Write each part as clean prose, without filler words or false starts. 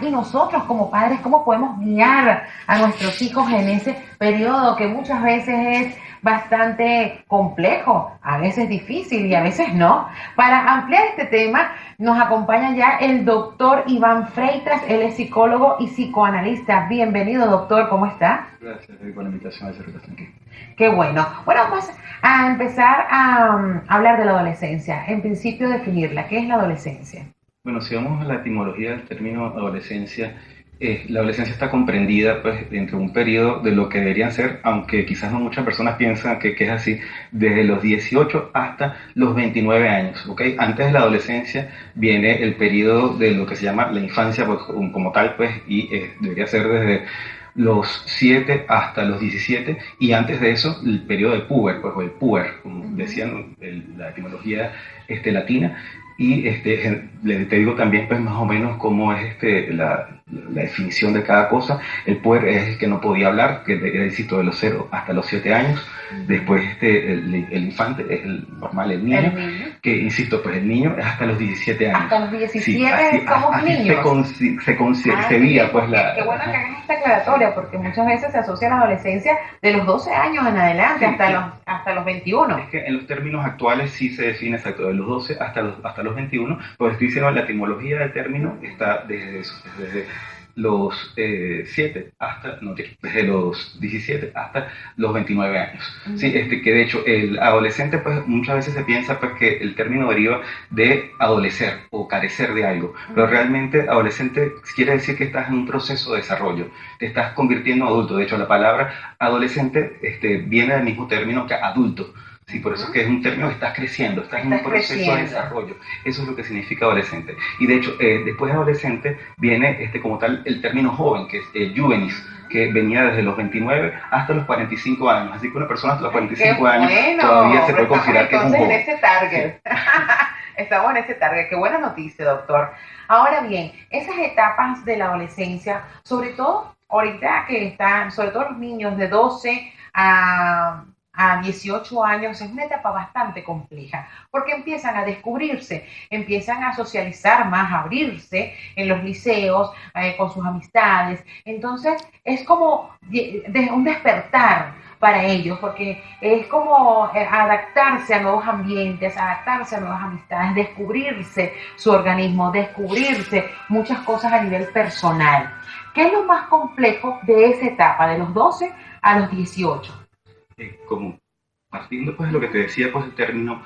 Y nosotros como padres, ¿cómo podemos guiar a nuestros hijos en ese periodo que muchas veces es bastante complejo, a veces difícil y a veces no? Para ampliar este tema nos acompaña ya el doctor Iván Freitas, él es psicólogo y psicoanalista. Bienvenido, doctor, ¿cómo está? Gracias por la invitación a esa relación aquí. Qué bueno. Bueno, vamos a empezar a hablar de la adolescencia. En principio, definirla. ¿Qué es la adolescencia? Bueno, si vamos a la etimología del término adolescencia, la adolescencia está comprendida pues entre un periodo de lo que deberían ser, aunque quizás no muchas personas piensan que es así, desde los 18 hasta los 29 años, ¿ok? Antes de la adolescencia viene el periodo de lo que se llama la infancia pues, como tal, pues, y debería ser desde los 7 hasta los 17, y antes de eso el periodo de puber, pues, o el puer, como decían la etimología latina. Y te digo también pues más o menos cómo es la definición de cada cosa. El puer es el que no podía hablar, que era decir, de los 0 hasta los 7 años. Después el infante es el normal, el niño, que insisto, pues el niño es hasta los 17 años. Hasta los 17 sí, así, somos así niños. se concebía pues Qué bueno que hagan esta aclaratoria, porque muchas veces se asocia a la adolescencia de los 12 años en adelante, sí, hasta los 21. Es que en los términos actuales sí se define exacto, de los 12 hasta los 21, pues estoy diciendo la etimología del término está desde eso, desde los 7 hasta, no, desde los 17 hasta los 29 años. Sí, que de hecho el adolescente pues muchas veces se piensa pues que el término deriva de adolecer o carecer de algo, pero realmente adolescente quiere decir que estás en un proceso de desarrollo, te estás convirtiendo en adulto. De hecho la palabra adolescente viene del mismo término que adulto. Sí, por eso es que es un término que estás creciendo, estás en un proceso de desarrollo. Eso es lo que significa adolescente. Y de hecho, después de adolescente viene como tal el término joven, que es juvenis, que venía desde los 29 hasta los 45 años. Así que una persona hasta los 45 años todavía se puede considerar que es un joven. En ese target. Estamos en ese target. Qué buena noticia, doctor. Ahora bien, esas etapas de la adolescencia, sobre todo ahorita que están, sobre todo los niños de 12 a 18 años, es una etapa bastante compleja, porque empiezan a descubrirse, empiezan a socializar más, a abrirse en los liceos, con sus amistades. Entonces, es como un despertar para ellos, porque es como adaptarse a nuevos ambientes, adaptarse a nuevas amistades, descubrirse su organismo, descubrirse muchas cosas a nivel personal. ¿Qué es lo más complejo de esa etapa, de los 12 a los 18? Como partiendo pues de lo que te decía, pues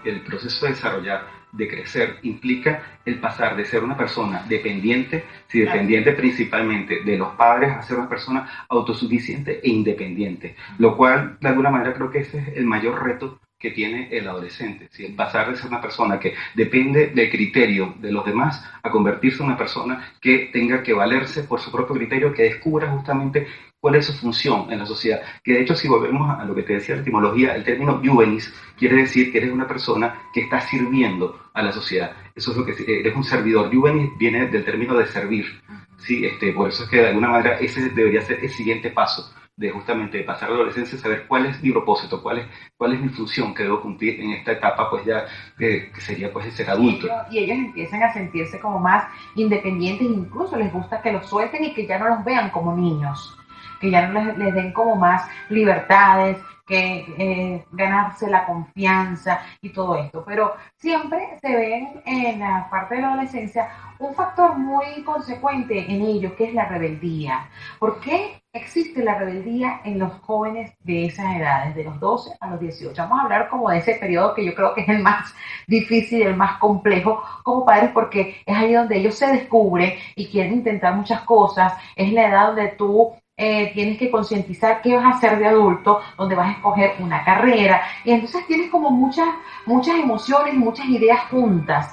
el proceso de desarrollar, de crecer, implica el pasar de ser una persona dependiente, si dependiente principalmente de los padres, a ser una persona autosuficiente e independiente, lo cual de alguna manera creo que ese es el mayor reto que tiene el adolescente, ¿sí? Pasar de ser una persona que depende del criterio de los demás a convertirse en una persona que tenga que valerse por su propio criterio, que descubra justamente cuál es su función en la sociedad. Que de hecho, si volvemos a lo que te decía la etimología, el término juvenis quiere decir que eres una persona que está sirviendo a la sociedad. Eso es lo que eres, un servidor. Juvenis viene del término de servir, ¿sí? Por eso es que de alguna manera ese debería ser el siguiente paso de justamente pasar a la adolescencia, saber cuál es mi propósito, cuál es mi función que debo cumplir en esta etapa, pues ya que sería pues el ser adulto. Y ellos empiezan a sentirse como más independientes, incluso les gusta que los suelten y que ya no los vean como niños, que ya no les den como más libertades, que ganarse la confianza y todo esto. Pero siempre se ve en la parte de la adolescencia un factor muy consecuente en ello, que es la rebeldía. ¿Por qué existe la rebeldía en los jóvenes de esas edades, de los 12 a los 18? Vamos a hablar como de ese periodo que yo creo que es el más difícil, el más complejo como padres, porque es ahí donde ellos se descubren y quieren intentar muchas cosas. Es la edad donde tú tienes que concientizar qué vas a hacer de adulto, donde vas a escoger una carrera, y entonces tienes como muchas emociones y muchas ideas juntas.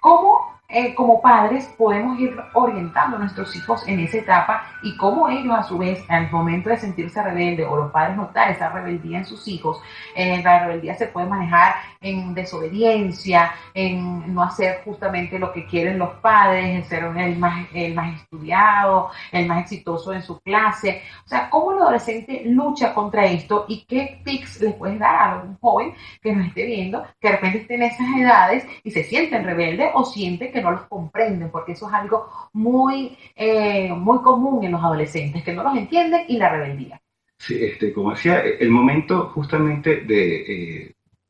¿Cómo como padres podemos ir orientando a nuestros hijos en esa etapa y cómo ellos a su vez al momento de sentirse rebelde o los padres notar esa rebeldía en sus hijos? La rebeldía se puede manejar en desobediencia, en no hacer justamente lo que quieren los padres, en ser el más estudiado, el más exitoso en su clase. O sea, ¿cómo el adolescente lucha contra esto y qué tips les puedes dar a algún joven que nos esté viendo, que de repente esté en esas edades y se sienten rebelde o siente que que no los comprenden, porque eso es algo muy común en los adolescentes, que no los entienden y la rebeldía. Sí, como decía, el momento justamente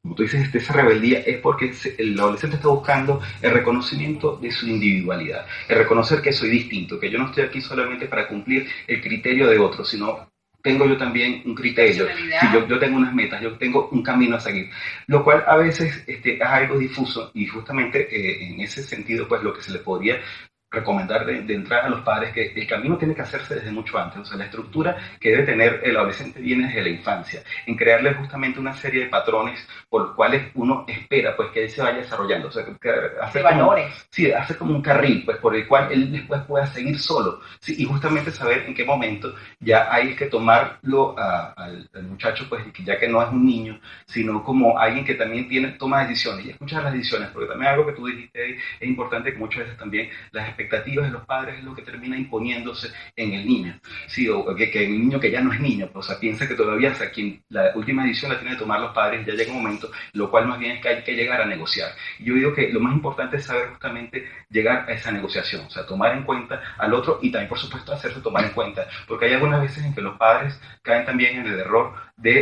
como tú dices, esa rebeldía es porque el adolescente está buscando el reconocimiento de su individualidad, el reconocer que soy distinto, que yo no estoy aquí solamente para cumplir el criterio de otro, sino tengo yo también un criterio, sí, yo tengo unas metas, yo tengo un camino a seguir, lo cual a veces es algo difuso y justamente en ese sentido, pues lo que se le podría recomendar de entrada a los padres que el camino tiene que hacerse desde mucho antes, o sea, la estructura que debe tener el adolescente viene desde la infancia, en crearle justamente una serie de patrones por los cuales uno espera pues que él se vaya desarrollando, o sea, que hace valores. Sí, hace como un carril pues por el cual él después pueda seguir solo, sí, y justamente saber en qué momento ya hay que tomarlo al muchacho pues ya que no es un niño, sino como alguien que también toma decisiones y escucha las decisiones, porque también algo que tú dijiste es importante que muchas veces también las expectativas de los padres es lo que termina imponiéndose en el niño, sí, o que el niño que ya no es niño, pues, o sea, piensa que todavía, o sea, quien la última decisión la tienen que tomar los padres, ya llega un momento, lo cual más bien es que hay que llegar a negociar. Yo digo que lo más importante es saber justamente llegar a esa negociación, o sea, tomar en cuenta al otro y también, por supuesto, hacerse tomar en cuenta, porque hay algunas veces en que los padres caen también en el error yo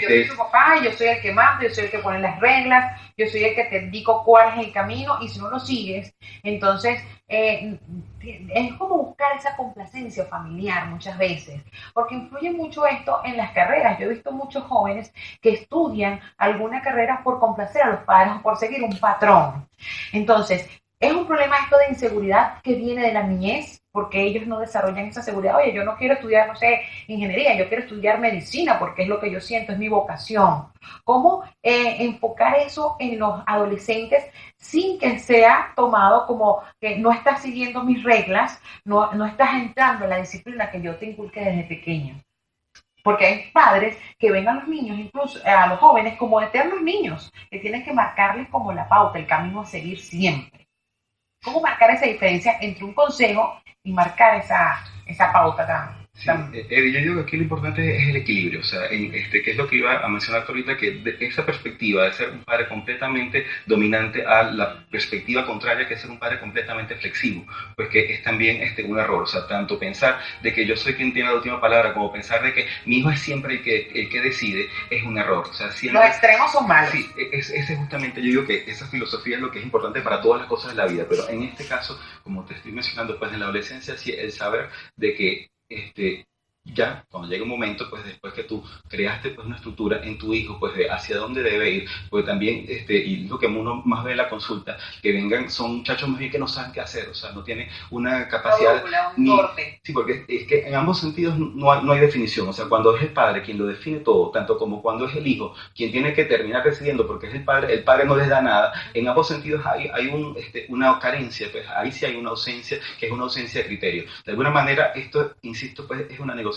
soy tu papá, yo soy el que manda, yo soy el que pone las reglas, yo soy el que te indico cuál es el camino y si no lo sigues, entonces es como buscar esa complacencia familiar muchas veces, porque influye mucho esto en las carreras. Yo he visto muchos jóvenes que estudian alguna carrera por complacer a los padres o por seguir un patrón. Entonces, es un problema esto de inseguridad que viene de la niñez, porque ellos no desarrollan esa seguridad. Oye, yo no quiero estudiar, no sé, ingeniería, yo quiero estudiar medicina porque es lo que yo siento, es mi vocación. ¿Cómo enfocar eso en los adolescentes sin que sea tomado como que no estás siguiendo mis reglas, no estás entrando en la disciplina que yo te inculqué desde pequeño? Porque hay padres que ven a los niños, incluso a los jóvenes, como eternos niños, que tienen que marcarles como la pauta, el camino a seguir siempre. ¿Cómo marcar esa diferencia entre un consejo y marcar esa pauta tan... Sí, yo digo que aquí lo importante es el equilibrio, o sea, que es lo que iba a mencionar ahorita, que esa perspectiva de ser un padre completamente dominante a la perspectiva contraria, que es ser un padre completamente flexivo, pues que es también un error, o sea, tanto pensar de que yo soy quien tiene la última palabra, como pensar de que mi hijo es siempre el que decide, es un error, o sea, siempre... Los extremos son malos. Sí, ese es justamente, yo digo que esa filosofía es lo que es importante para todas las cosas de la vida, pero en este caso, como te estoy mencionando, pues en la adolescencia, sí, el saber de que ya cuando llega un momento, pues después que tú creaste pues una estructura en tu hijo, pues de hacia dónde debe ir, porque también, y lo que uno más ve en la consulta, que vengan, son muchachos más bien que no saben qué hacer, o sea, no tienen una capacidad, sí, porque es que en ambos sentidos no hay definición, o sea, cuando es el padre quien lo define todo, tanto como cuando es el hijo quien tiene que terminar decidiendo, porque es el padre no les da nada, en ambos sentidos hay una carencia, pues ahí sí hay una ausencia, que es una ausencia de criterio. De alguna manera, esto, insisto, pues es una negociación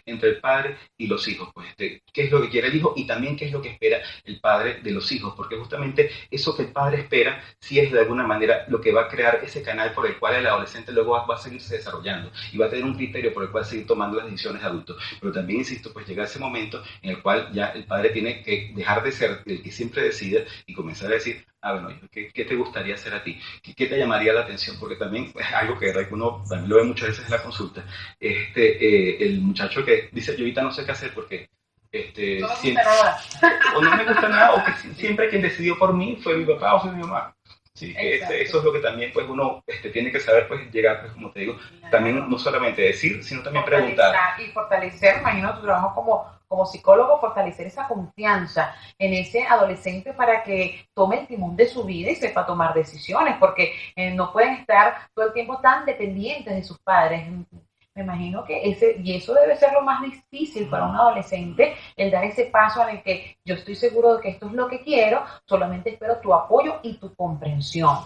entre el padre y los hijos, pues qué es lo que quiere el hijo y también qué es lo que espera el padre de los hijos, porque justamente eso que el padre espera sí es de alguna manera lo que va a crear ese canal por el cual el adolescente luego va a seguirse desarrollando y va a tener un criterio por el cual seguir tomando las decisiones de adulto. Pero también, insisto, pues llega ese momento en el cual ya el padre tiene que dejar de ser el que siempre decide y comenzar a decir, bueno, ¿qué te gustaría hacer a ti? ¿Qué te llamaría la atención? Porque también es algo que uno también lo ve muchas veces en la consulta. El muchacho que dice, yo ahorita no sé qué hacer porque no me gusta nada. O no me gusta nada, o que siempre quien decidió por mí fue mi papá o fue mi mamá. Sí, eso es lo que también pues uno tiene que saber pues llegar, pues como te digo, también no solamente decir, sino también preguntar. Y fortalecer, imagino tu trabajo como psicólogo, fortalecer esa confianza en ese adolescente para que tome el timón de su vida y sepa tomar decisiones, porque no pueden estar todo el tiempo tan dependientes de sus padres. Me imagino que eso debe ser lo más difícil para un adolescente, el dar ese paso en el que yo estoy seguro de que esto es lo que quiero, solamente espero tu apoyo y tu comprensión,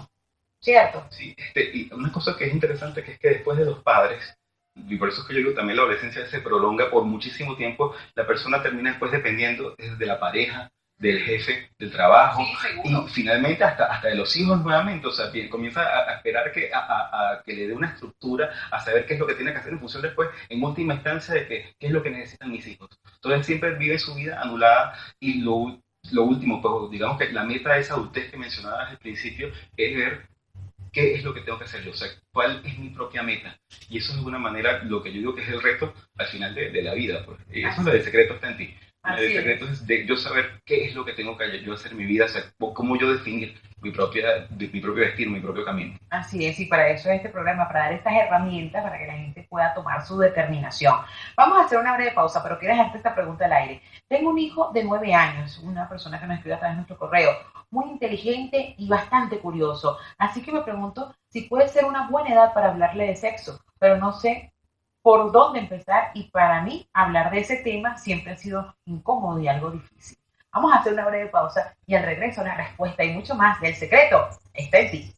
¿cierto? Sí, y una cosa que es interesante que es que después de los padres, y por eso es que yo digo también la adolescencia se prolonga por muchísimo tiempo, la persona termina después dependiendo de la pareja, del jefe, del trabajo, sí, y finalmente hasta de los hijos nuevamente, o sea, comienza a esperar a que le dé una estructura, a saber qué es lo que tiene que hacer en función después, en última instancia, de qué es lo que necesitan mis hijos. Entonces siempre vive su vida anulada y lo último, pues digamos que la meta de esa adultez que mencionabas al principio es ver qué es lo que tengo que hacer yo, o sea, cuál es mi propia meta. Y eso es de alguna manera lo que yo digo que es el reto al final de la vida. Pues. Y eso es lo del secreto está en ti. El secreto es de yo saber qué es lo que tengo que yo hacer en mi vida, o sea, cómo yo definir mi propio destino, mi propio camino. Así es, y para eso es este programa, para dar estas herramientas para que la gente pueda tomar su determinación. Vamos a hacer una breve pausa, pero quiero dejarte esta pregunta al aire. Tengo un hijo de 9 años, una persona que nos escribe a través de nuestro correo, muy inteligente y bastante curioso. Así que me pregunto si puede ser una buena edad para hablarle de sexo, pero no sé por dónde empezar y para mí hablar de ese tema siempre ha sido incómodo y algo difícil. Vamos a hacer una breve pausa y al regreso la respuesta y mucho más del secreto está en ti.